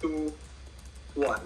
2, 1.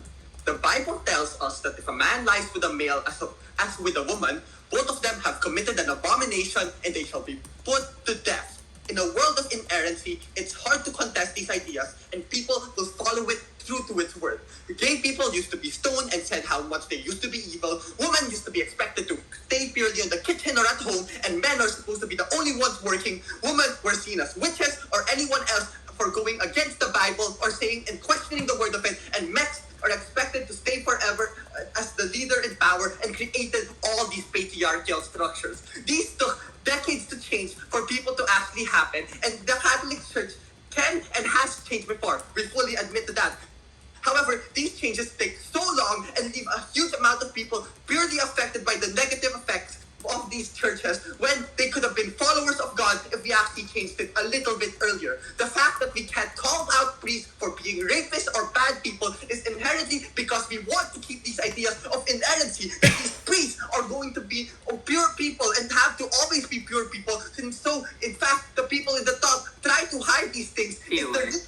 The Bible tells us that if a man lies with a male as with a woman, both of them have committed an abomination and they shall be put to death. In a world of inerrancy, it's hard to contest these ideas and people will follow it true to its word. Gay people used to be stoned and said how much they used to be evil. Women used to be expected to stay purely in the kitchen or at home, and men are supposed to be the only ones working. Women were seen as witches or anyone else for going against the Bible or saying and questioning the word of it, and men are expected to stay forever as the leader in power and created all these patriarchal structures. These took decades to change for people to actually happen, and the Catholic Church can and has changed before. We fully admit to that. However, these changes take so long and leave a huge amount of people purely affected by the negative effects of these churches when they could have been followers of God if we actually changed it a little bit earlier. The fact that we can't call out priests for being rapists or bad people is inherently because we want to keep these ideas of inerrancy, that these priests are going to be pure people and have to always be pure people. And so, in fact, the people in the top try to hide these things. It's the reason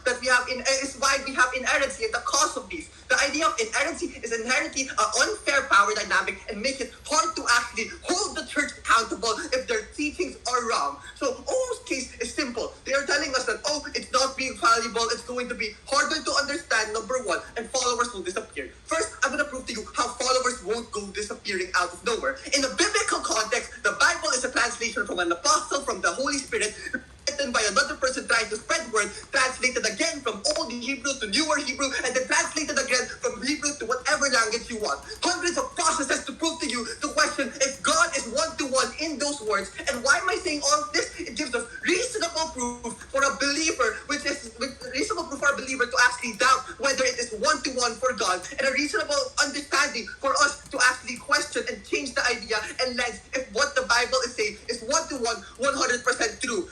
that we have is why we have inerrancy and the cause of these. The idea of inerrancy is inherently an unfair power dynamic and make it hard to actually hold the church accountable if their teachings are wrong. So O's case is simple. They are telling us that, it's not being valuable, it's going to be harder to understand, number one, and followers will disappear. First, I'm going to prove to you how followers won't go disappearing out of nowhere. In a biblical context, the Bible is a translation from an apostle from the Holy Spirit, written by another person trying to spread word, translated again from Old Hebrew to Newer Hebrew, and then translated again from Hebrew to whatever language you want. Hundreds of processes to prove to you to question if God is one-to-one in those words. And why am I saying all of this? It gives us reasonable proof for a believer, which is reasonable proof for a believer to actually doubt whether it is one-to-one for God, and a reasonable understanding for us to actually question and change the idea and lens if what the Bible is saying is one-to-one, 100% true.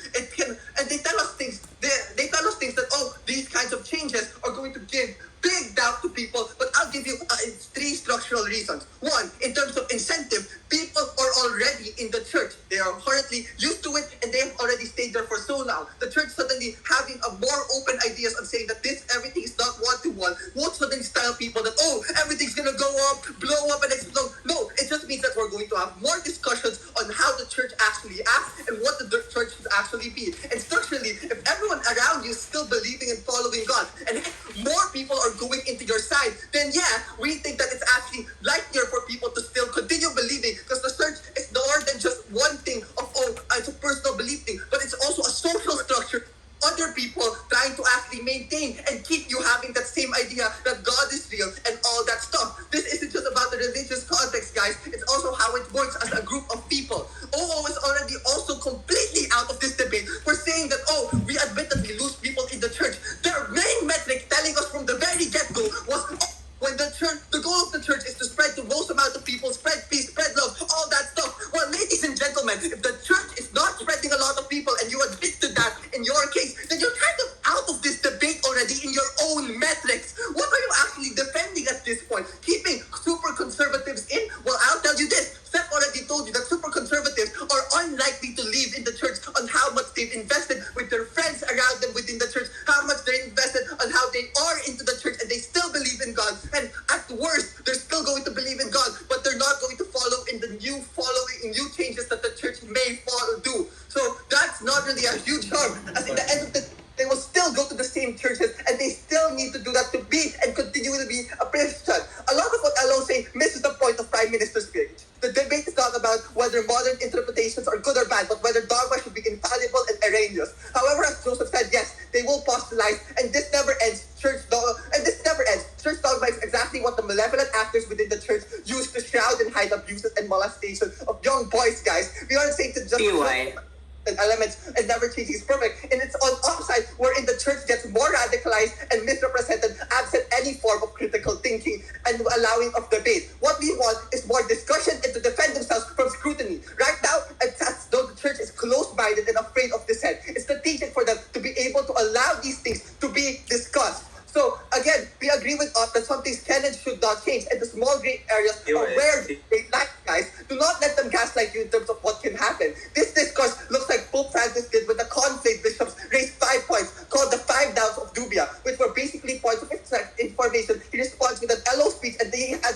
And they tell us things. They tell us things that these kinds of changes are going to give big doubt to people. But I'll give you 3 structural reasons. One, in terms of incentive, people are already in the church. They are currently used to it, and they have already stayed there for so long. The church suddenly having a more open ideas on saying that everything is not one-to-one won't suddenly style people that everything's gonna go up, blow up, and explode. No, it just means that we're going to have more discussions on how the church actually acts and what the church should actually be. And structurally, if everyone around you is still believing and following God, and more people are going into your side, then we think that it's actually likelier for people to still continue believing, because the church is more than just one thing of it's a personal belief thing, but it's also a social structure. Other people trying to actually maintain and keep you having that same idea that God is real and all that stuff. This isn't just about the religious context, guys. It's also how it works as a group of people. OO is already also completely out of this debate for saying that, we admittedly lose people in the church. Their main metric telling us from the very get-go was when the goal of the church is to spread the most amount of people, spread peace, spread love, all that stuff. Well, ladies and gentlemen, if the church is not spreading a lot of people and you admit to that in your case, then you're kind of out of this debate already in your own metrics. What are you actually defending at this point? Keeping super conservatives in? Well, I'll tell you this. Seth already told you that super conservatives are unlikely to leave in the church on how much they've invested with their friends around them within the church, how much they're invested on how they are into the church, and they still believe in God. And at worst, they're still going to believe in God, but they're not going to follow in the new changes that the church may do. So that's not really a huge harm, as in the end of the they will still go to the same churches, and they still need to do that to be and continue to be a Christian. A lot of what LO say misses the point of Prime Minister's speech. The debate is not about whether modern interpretations are good or bad, but whether dogma should be infallible and erroneous. However, as Joseph said, yes, they will postulate, and this never ends. Church dogma is exactly what the malevolent actors within the church use to shroud and hide abuses and molestation of young boys, guys. We aren't saying to just elements and never changing is perfect. And it's on upside wherein the church gets more radicalized and misrepresented absent any form of critical thinking and allowing of debate. What we want is more discussion and to defend themselves from scrutiny. Right now, it's as though the church is closed-minded and afraid of dissent. It's strategic for them to be able to allow these things to be discussed. So, again, we agree with us that some things can and should not change, and the small gray areas are where they lack, guys. Do not let them gaslight you in terms of what can happen. This discourse looks like Pope Francis did when the conflict bishops raised 5 points called the 5 Downs of Dubia, which were basically basically points of information, he responds with an LO speech, and they had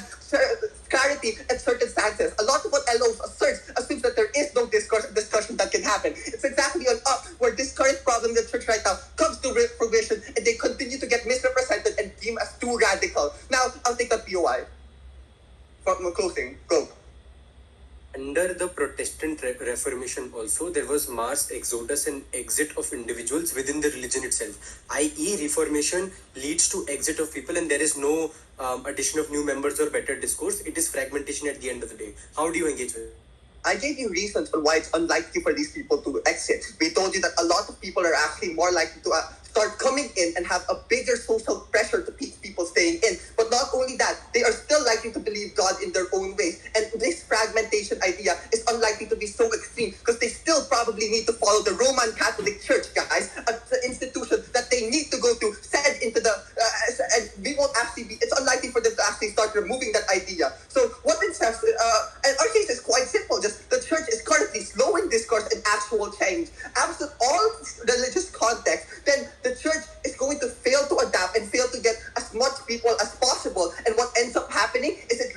clarity at certain stances. A lot of what LO asserts assumes that there is no discussion that can happen. It's exactly on up where this current problem in the church right now comes to fruition, and they continue to get misrepresented and deemed as too radical. Now, I'll take the POI. From closing, go. Under the Protestant Reformation also, there was mass exodus and exit of individuals within the religion itself. I.e., Reformation leads to exit of people, and there is no addition of new members or better discourse. It is fragmentation at the end of the day. How do you engage with it? I gave you reasons on why it's unlikely for these people to exit. We told you that a lot of people are actually more likely to start coming in and have a bigger social pressure to keep people staying in. But not only that, they are still likely to believe God in their own ways. And this fragmentation idea is unlikely to be so extreme because they still probably need to follow the Roman Catholic Church, guys, the institution that they need to go to, send into the, and we won't actually be, it's unlikely for them to actually start removing that idea. So what it says, and our case is quite simple, just the church is currently slowing discourse and actual change. Absent all religious context, then the church is going to fail to adapt and fail to get as much people as possible. And what ends up happening is it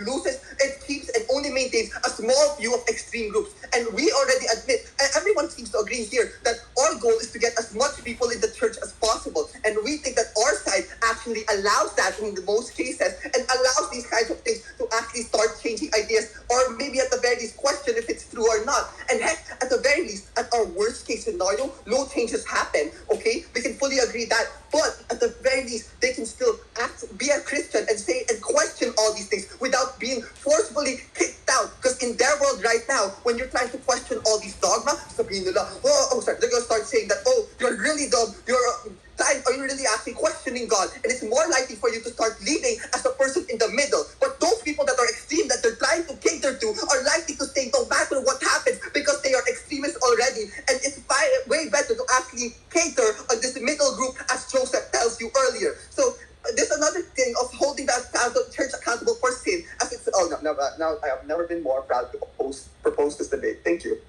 keeps and only maintains a small view of extreme groups. And we already admit, and everyone seems to agree here, that our goal is to get as much people in the church as possible. And we think that our side actually allows that in the most cases and allows these kinds of things to actually start changing ideas, or maybe at the very least question if it's true or not. And heck, at the very least, at our worst case scenario, no changes happen, okay? We can fully agree that, but at the very least, they can still be a Christian and say and question all these things without being forcefully kicked out. Because in their world right now, when you're trying to question all these dogma, sabihin nila, sorry, they're going to start saying that, you're really dumb, are you really actually questioning God? And it's more likely for you to start leading as a person in the middle. But those people that are extreme, that they're trying to cater to, are likely to stay no matter what happens because they are extremists already. And it's way better to actually cater on this middle group, as Joseph tells you earlier. So there's another thing of holding the church accountable for sin. As it's, now I have never been more proud to propose this debate. Thank you.